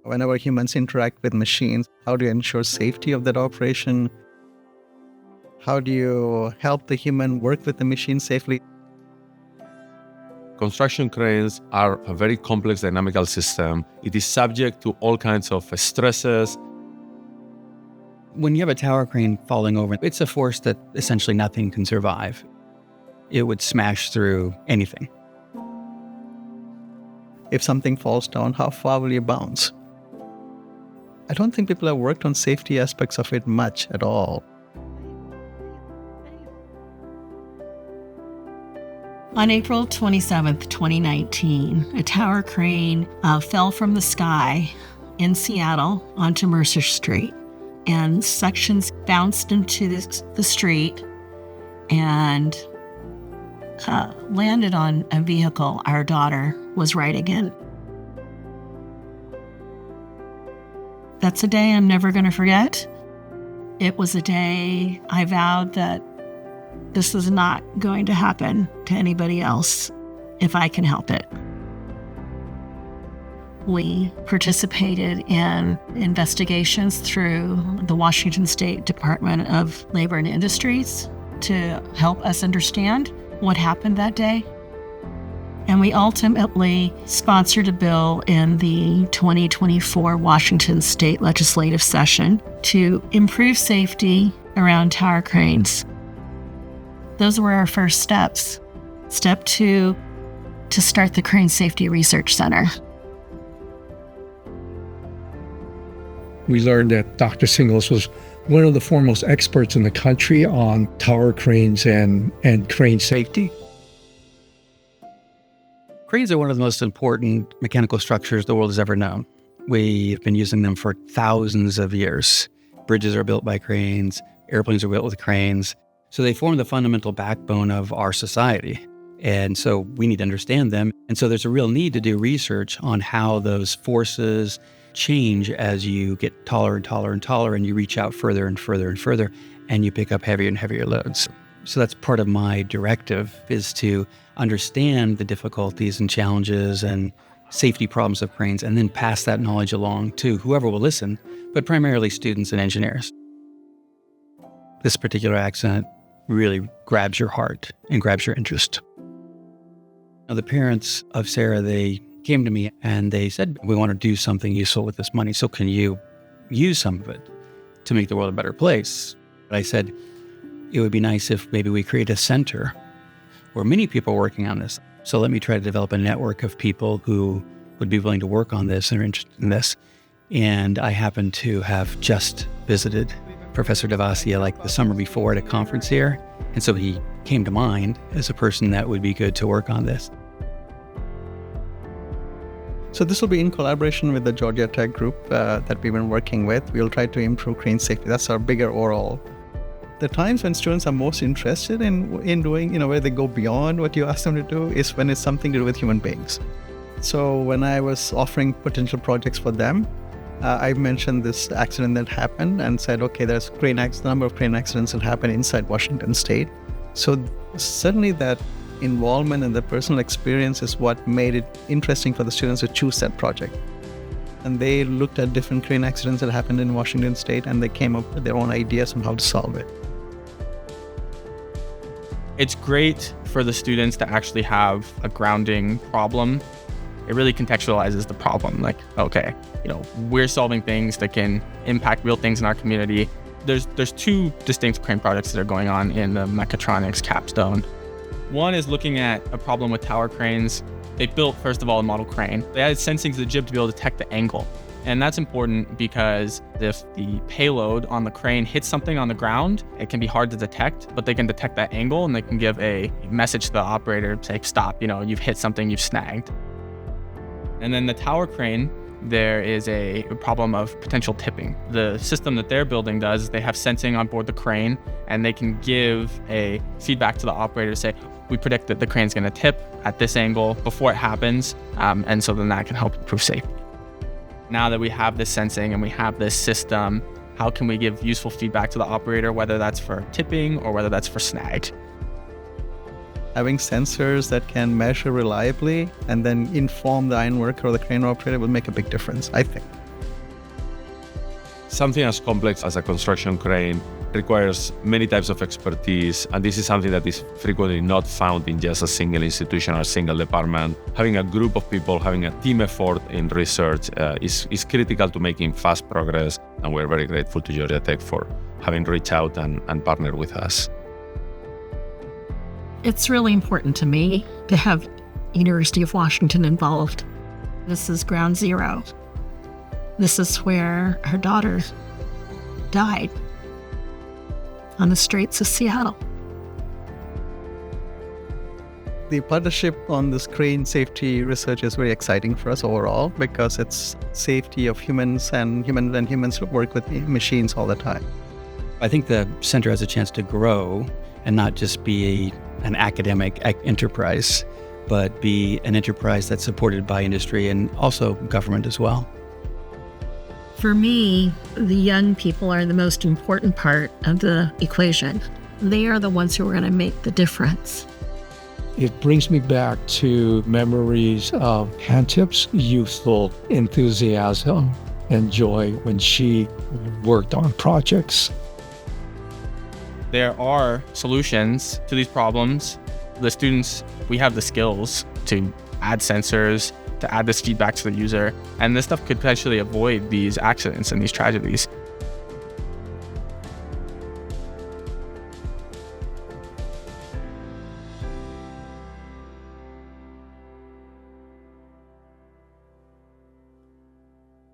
Whenever humans interact with machines, how do you ensure safety of that operation? How do you help the human work with the machine safely? Construction cranes are a very complex dynamical system. It is subject to all kinds of stresses. When you have a tower crane falling over, it's a force that essentially nothing can survive. It would smash through anything. If something falls down, how far will you bounce? I don't think people have worked on safety aspects of it much at all. On April 27th, 2019, a tower crane fell from the sky in Seattle onto Mercer Street, and sections bounced into the street and landed on a vehicle our daughter was riding in. That's a day I'm never going to forget. It was a day I vowed that this is not going to happen to anybody else if I can help it. We participated in investigations through the Washington State Department of Labor and Industries to help us understand what happened that day. And we ultimately sponsored a bill in the 2024 Washington State legislative session to improve safety around tower cranes. Those were our first steps. Step 2, to start the Crane Safety Research Center. We learned that Dr. Singles was one of the foremost experts in the country on tower cranes and crane safety. Cranes are one of the most important mechanical structures the world has ever known. We've been using them for thousands of years. Bridges are built by cranes, airplanes are built with cranes. So they form the fundamental backbone of our society. And so we need to understand them. And so there's a real need to do research on how those forces change as you get taller and taller and taller, and you reach out further and further and further, and you pick up heavier and heavier loads. So that's part of my directive, is to understand the difficulties and challenges and safety problems of cranes, and then pass that knowledge along to whoever will listen, but primarily students and engineers. This particular accident really grabs your heart and grabs your interest. Now, the parents of Sarah, they came to me and they said, we want to do something useful with this money, so can you use some of it to make the world a better place? But I said, it would be nice if maybe we create a center where many people are working on this. So let me try to develop a network of people who would be willing to work on this and are interested in this. And I happened to have just visited Professor Devassia like the summer before at a conference here. And so he came to mind as a person that would be good to work on this. So this will be in collaboration with the Georgia Tech group that we've been working with. We'll try to improve crane safety. That's our bigger overall. The times when students are most interested in doing, where they go beyond what you ask them to do, is when it's something to do with human beings. So when I was offering potential projects for them, I mentioned this accident that happened and said, okay, there's a number of crane accidents that happen inside Washington State. So certainly that involvement and the personal experience is what made it interesting for the students to choose that project. And they looked at different crane accidents that happened in Washington State, and they came up with their own ideas on how to solve it. It's great for the students to actually have a grounding problem. It really contextualizes the problem. Like, okay, we're solving things that can impact real things in our community. There's two distinct crane projects that are going on in the mechatronics capstone. One is looking at a problem with tower cranes. They built, first of all, a model crane. They added sensing to the jib to be able to detect the angle. And that's important because if the payload on the crane hits something on the ground, it can be hard to detect, but they can detect that angle and they can give a message to the operator, say, stop, you've hit something, you've snagged. And then the tower crane, there is a problem of potential tipping. The system that they're building does is they have sensing on board the crane, and they can give a feedback to the operator to say, we predict that the crane's gonna tip at this angle before it happens, and so then that can help improve safety. Now that we have this sensing and we have this system, how can we give useful feedback to the operator, whether that's for tipping or whether that's for snag? Having sensors that can measure reliably and then inform the iron worker or the crane operator will make a big difference, I think. Something as complex as a construction crane requires many types of expertise, and this is something that is frequently not found in just a single institution or a single department. Having a group of people, having a team effort in research is critical to making fast progress, and we're very grateful to Georgia Tech for having reached out and partnered with us. It's really important to me to have University of Washington involved. This is ground zero. This is where her daughter died, on the streets of Seattle. The partnership on this crane safety research is very exciting for us overall because it's safety of humans and humans work with machines all the time. I think the center has a chance to grow and not just be an academic enterprise, but be an enterprise that's supported by industry and also government as well. For me, the young people are the most important part of the equation. They are the ones who are going to make the difference. It brings me back to memories of Hantip's youthful enthusiasm and joy when she worked on projects. There are solutions to these problems. The students, we have the skills to add sensors, to add this feedback to the user, and this stuff could potentially avoid these accidents and these tragedies.